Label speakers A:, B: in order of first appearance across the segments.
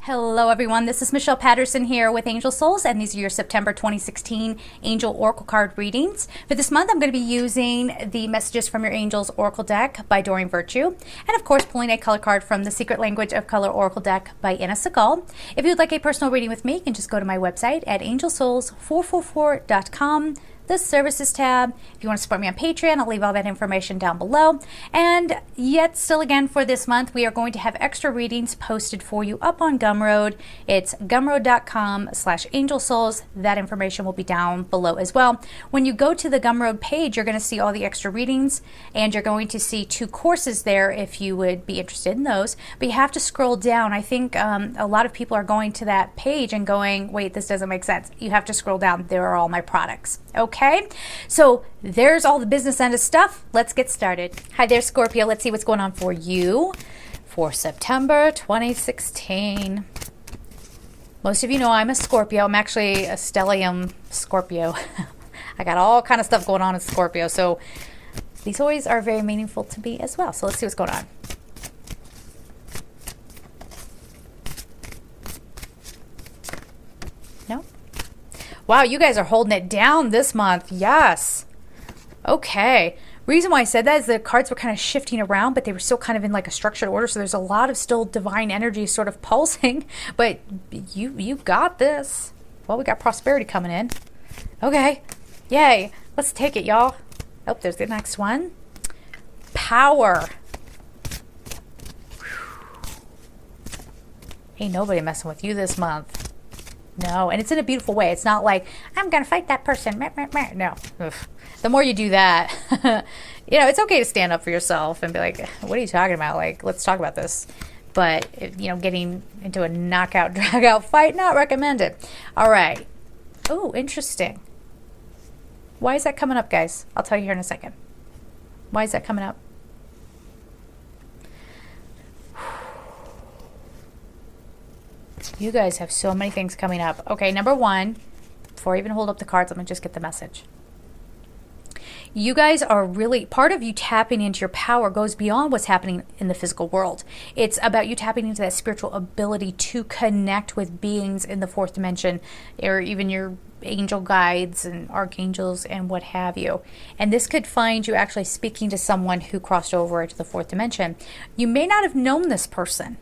A: Hello everyone, this is Michelle Patterson here with Angel Souls, and these are your September 2016 Angel Oracle card readings. For this month, I'm going to be using the Messages from Your Angels Oracle deck by Doreen Virtue, and of course pulling a color card from the Secret Language of Color Oracle deck by Anna Segal. If you would like a personal reading with me, you can just go to my website at angelsouls444.com. the services tab. If you want to support me on Patreon, I'll leave all that information down below. And yet still again for this month, we are going to have extra readings posted for you up on Gumroad. It's gumroad.com/angelsouls. That information will be down below as well. When you go to the Gumroad page, you're going to see all the extra readings, and you're going to see 2 courses there if you would be interested in those. But you have to scroll down. I think a lot of people are going to that page and going, wait, this doesn't make sense. You have to scroll down. There are all my products. Okay, so there's all the business end of stuff. Let's get started. Hi there, Scorpio. Let's see what's going on for you for September 2016. Most of you know I'm a Scorpio. I'm actually a stellium Scorpio. I got all kind of stuff going on in Scorpio, so these always are very meaningful to me as well. So let's see what's going on. No? Wow, you guys are holding it down this month. Yes. Okay. Reason why I said that is the cards were kind of shifting around, but they were still kind of in like a structured order. So there's a lot of still divine energy sort of pulsing. But you got this. Well, we got prosperity coming in. Okay. Yay. Let's take it, y'all. Oh, there's the next one. Power. Ain't nobody messing with you this month. No, and it's in a beautiful way. It's not like, I'm going to fight that person. No. Ugh. The more you do that, you know, it's okay to stand up for yourself and be like, what are you talking about? Like, let's talk about this. But, you know, getting into a knockout, drag-out fight, not recommended. All right. Oh, interesting. Why is that coming up, guys? I'll tell you here in a second. Why is that coming up? You guys have so many things coming up. Okay, number one, before I even hold up the cards, let me just get the message. You guys are really, part of you tapping into your power goes beyond what's happening in the physical world. It's about you tapping into that spiritual ability to connect with beings in the 4th dimension, or even your angel guides and archangels and what have you. And this could find you actually speaking to someone who crossed over into the 4th dimension. You may not have known this person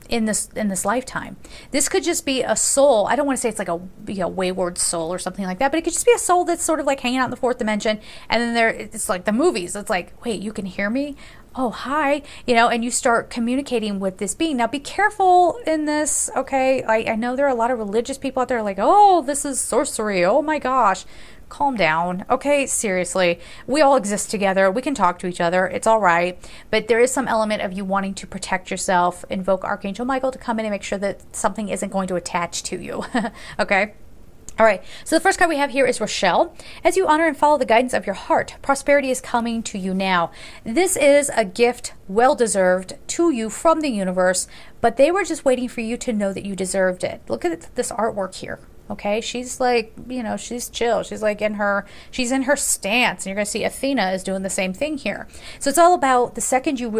A: in this lifetime. This could just be a soul. I don't want to say it's like a wayward soul or something like that, but it could just be a soul that's sort of like hanging out in the 4th dimension. And then it's like the movies. It's like, wait, you can hear me? Oh, hi. You know, and you start communicating with this being. Now, be careful in this, okay? I know there are a lot of religious people out there like, oh, this is sorcery. Oh my gosh. Calm down. Okay, seriously. We all exist together. We can talk to each other. It's all right. But there is some element of you wanting to protect yourself. Invoke Archangel Michael to come in and make sure that something isn't going to attach to you. Okay? All right. So the first card we have here is Rochelle. As you honor and follow the guidance of your heart, prosperity is coming to you now. This is a gift well-deserved to you from the universe, but they were just waiting for you to know that you deserved it. Look at this artwork here. Okay, she's like, you know, she's chill. She's like she's in her stance. And you're going to see Athena is doing the same thing here. So it's all about the second you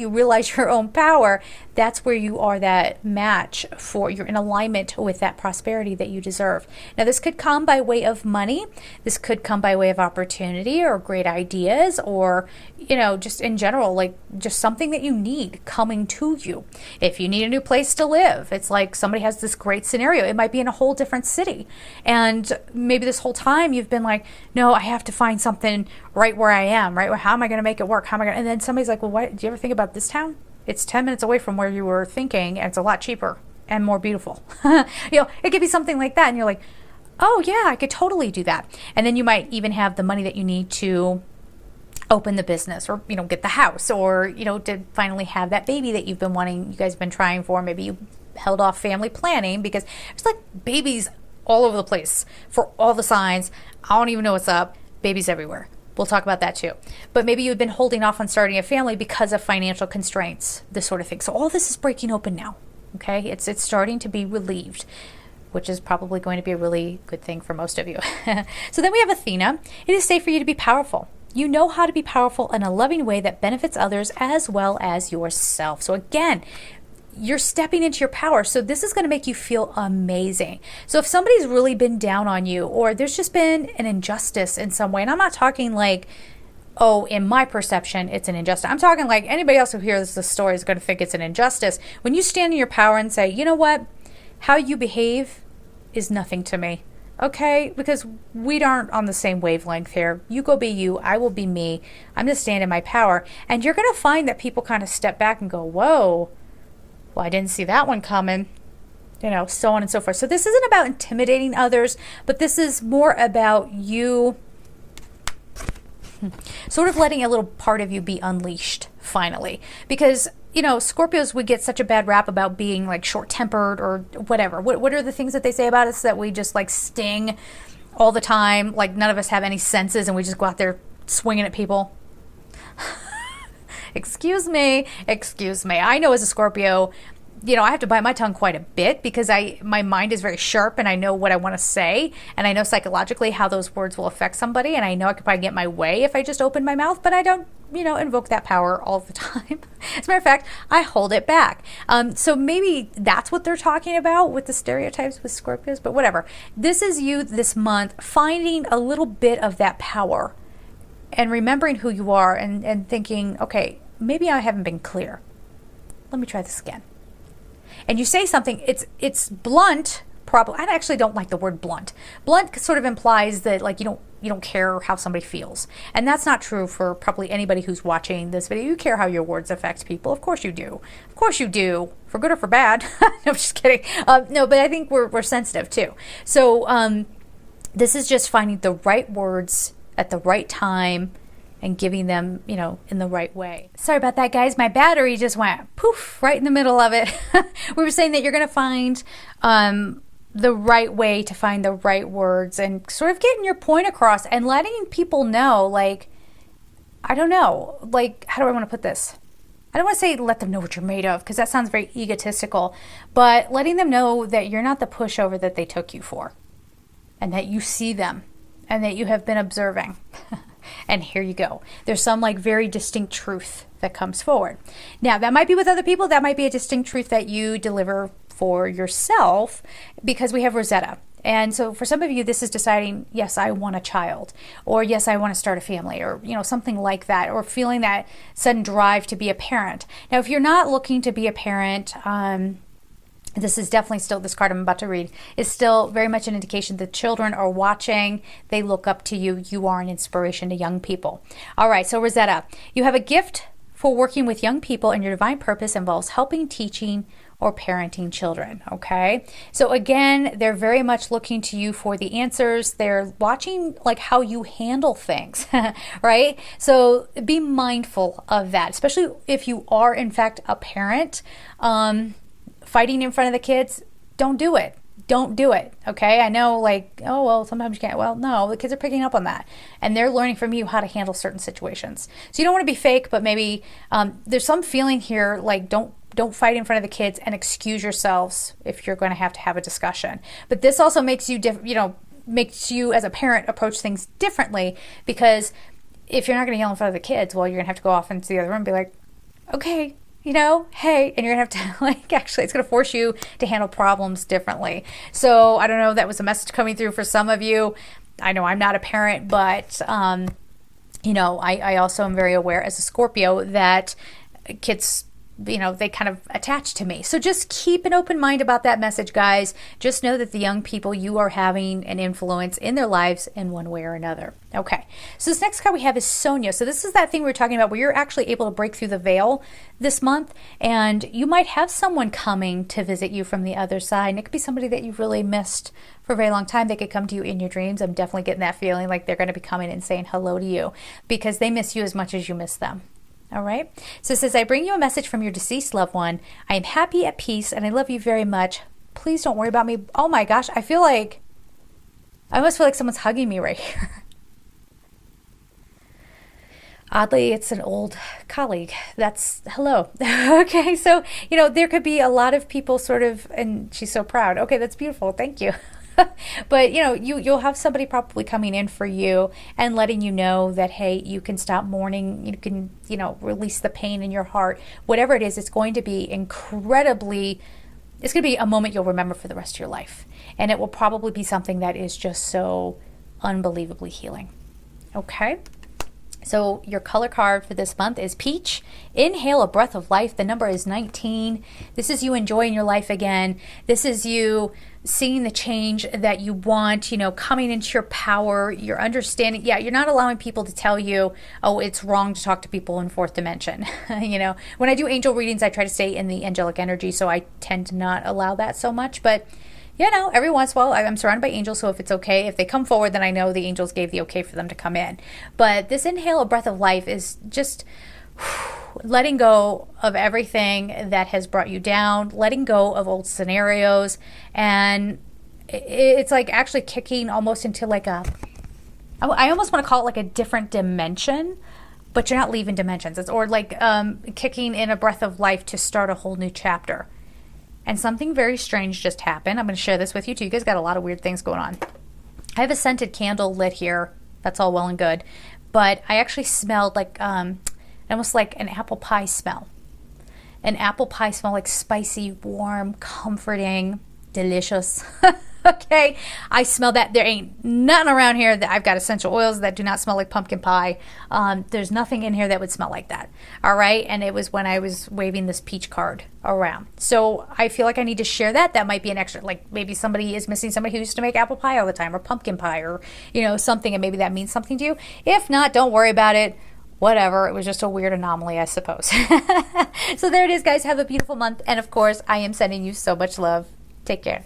A: realize your own power, that's where you are that match for, you're in alignment with that prosperity that you deserve. Now, this could come by way of money. This could come by way of opportunity or great ideas, or, you know, just in general, like just something that you need coming to you. If you need a new place to live, it's like somebody has this great scenario. It might be in a whole different city. And maybe this whole time you've been like, no, I have to find something right where I am, right? How am I going to make it work? How am I going to, and then somebody's like, well, what, do you ever think about this town? It's 10 minutes away from where you were thinking, and it's a lot cheaper and more beautiful. You know, it could be something like that. And you're like, oh yeah, I could totally do that. And then you might even have the money that you need to open the business, or, you know, get the house, or, you know, to finally have that baby that you've been wanting, you guys have been trying for. Maybe you held off family planning because there's like babies all over the place for all the signs. I don't even know what's up. Babies everywhere. We'll talk about that too. But maybe you've been holding off on starting a family because of financial constraints, this sort of thing. So all this is breaking open now. Okay, it's starting to be relieved, which is probably going to be a really good thing for most of you. So then we have Athena. It is safe for you to be powerful. You know how to be powerful in a loving way that benefits others as well as yourself. So again, you're stepping into your power. So this is going to make you feel amazing. So if somebody's really been down on you, or there's just been an injustice in some way, and I'm not talking like, oh, in my perception, it's an injustice. I'm talking like anybody else who hears the story is going to think it's an injustice. When you stand in your power and say, you know what, how you behave is nothing to me. Okay, because we aren't on the same wavelength here. You go be you, I will be me. I'm going to stand in my power. And you're going to find that people kind of step back and go, whoa, well, I didn't see that one coming. You know, so on and so forth. So this isn't about intimidating others, but this is more about you sort of letting a little part of you be unleashed finally. Because, you know, Scorpios would get such a bad rap about being like short-tempered or whatever. What are the things that they say about us, that we just like sting all the time? Like none of us have any senses and we just go out there swinging at people. Excuse me. I know as a Scorpio, you know, I have to bite my tongue quite a bit because my mind is very sharp and I know what I want to say, and I know psychologically how those words will affect somebody, and I know I could probably get my way if I just open my mouth, but I don't, you know, invoke that power all the time. As a matter of fact, I hold it back. So maybe that's what they're talking about with the stereotypes with Scorpios, but whatever. This is you this month finding a little bit of that power and remembering who you are and thinking, okay, maybe I haven't been clear. Let me try this again. And you say something, it's blunt, probably. I actually don't like the word blunt. Blunt sort of implies that like you don't care how somebody feels. And that's not true for probably anybody who's watching this video. You care how your words affect people. Of course you do. Of course you do. For good or for bad. No, I'm just kidding. No, but I think we're sensitive too. So this is just finding the right words at the right time and giving them, you know, in the right way. Sorry about that, guys. My battery just went poof right in the middle of it. We were saying that you're going to find the right way to find the right words and sort of getting your point across and letting people know, like, I don't know, like, how do I want to put this? I don't want to say let them know what you're made of, because that sounds very egotistical, but letting them know that you're not the pushover that they took you for, and that you see them and that you have been observing. And here you go. There's some like very distinct truth that comes forward. Now, that might be with other people. That might be a distinct truth that you deliver for yourself, because we have Rosetta. And so for some of you, this is deciding, yes, I want a child, or yes, I want to start a family, or, you know, something like that, or feeling that sudden drive to be a parent. Now, if you're not looking to be a parent, this is definitely still, this card I'm about to read is still very much an indication that children are watching. They look up to you. You are an inspiration to young people. All right, so Rosetta, you have a gift for working with young people, and your divine purpose involves helping, teaching, or parenting children, okay? So again, they're very much looking to you for the answers. They're watching like how you handle things, right? So be mindful of that, especially if you are in fact a parent. Fighting in front of the kids, don't do it. Don't do it, okay? I know, like, oh, well, sometimes you can't. Well, no, the kids are picking up on that, and they're learning from you how to handle certain situations. So you don't want to be fake, but maybe there's some feeling here, like, don't fight in front of the kids and excuse yourselves if you're going to have a discussion. But this also makes you, makes you as a parent approach things differently, because if you're not going to yell in front of the kids, well, you're going to have to go off into the other room and be like, okay, you know, hey, and you're gonna have to like, actually, it's gonna force you to handle problems differently. So I don't know, that was a message coming through for some of you. I know I'm not a parent, but you know, I also am very aware as a Scorpio that kids, you know, they kind of attach to me. So just keep an open mind about that message, guys. Just know that the young people, you are having an influence in their lives in one way or another. Okay, so this next card we have is Sonia. So this is that thing we were talking about where you're actually able to break through the veil this month, and you might have someone coming to visit you from the other side. And it could be somebody that you've really missed for a very long time. They could come to you in your dreams. I'm definitely getting that feeling like they're going to be coming and saying hello to you because they miss you as much as you miss them. All right. So it says, I bring you a message from your deceased loved one. I am happy, at peace, and I love you very much. Please don't worry about me. Oh my gosh. I almost feel like someone's hugging me right here. Oddly, it's an old colleague. That's hello. Okay. So, you know, there could be a lot of people sort of, and she's so proud. Okay. That's beautiful. Thank you. But you know, you'll have somebody probably coming in for you and letting you know that, hey, you can stop mourning, you can, you know, release the pain in your heart. Whatever it is, it's going to be it's going to be a moment you'll remember for the rest of your life. And it will probably be something that is just so unbelievably healing. Okay? So your color card for this month is peach. Inhale a breath of life. The number is 19. This is you enjoying your life again. This is you seeing the change that you want, you know, coming into your power, your understanding. Yeah, you're not allowing people to tell you, oh, it's wrong to talk to people in fourth dimension. You know, when I do angel readings, I try to stay in the angelic energy, so I tend to not allow that so much. But you know, every once in a while, I'm surrounded by angels, so if it's okay, if they come forward, then I know the angels gave the okay for them to come in. But this inhale a breath of life is just letting go of everything that has brought you down, letting go of old scenarios, and it's like actually kicking almost into like I almost want to call it like a different dimension, but you're not leaving dimensions. It's or like kicking in a breath of life to start a whole new chapter. And something very strange just happened. I'm going to share this with you too. You guys got a lot of weird things going on. I have a scented candle lit here. That's all well and good. But I actually smelled like almost like an apple pie smell. An apple pie smell, like spicy, warm, comforting, delicious. Okay, I smell that. There ain't nothing around here that I've got essential oils that do not smell like pumpkin pie. There's nothing in here that would smell like that. All right, and it was when I was waving this peach card around. So I feel like I need to share that. That might be an extra, like maybe somebody is missing somebody who used to make apple pie all the time or pumpkin pie or, you know, something, and maybe that means something to you. If not, don't worry about it. Whatever. It was just a weird anomaly, I suppose. So there it is, guys. Have a beautiful month. And of course, I am sending you so much love. Take care.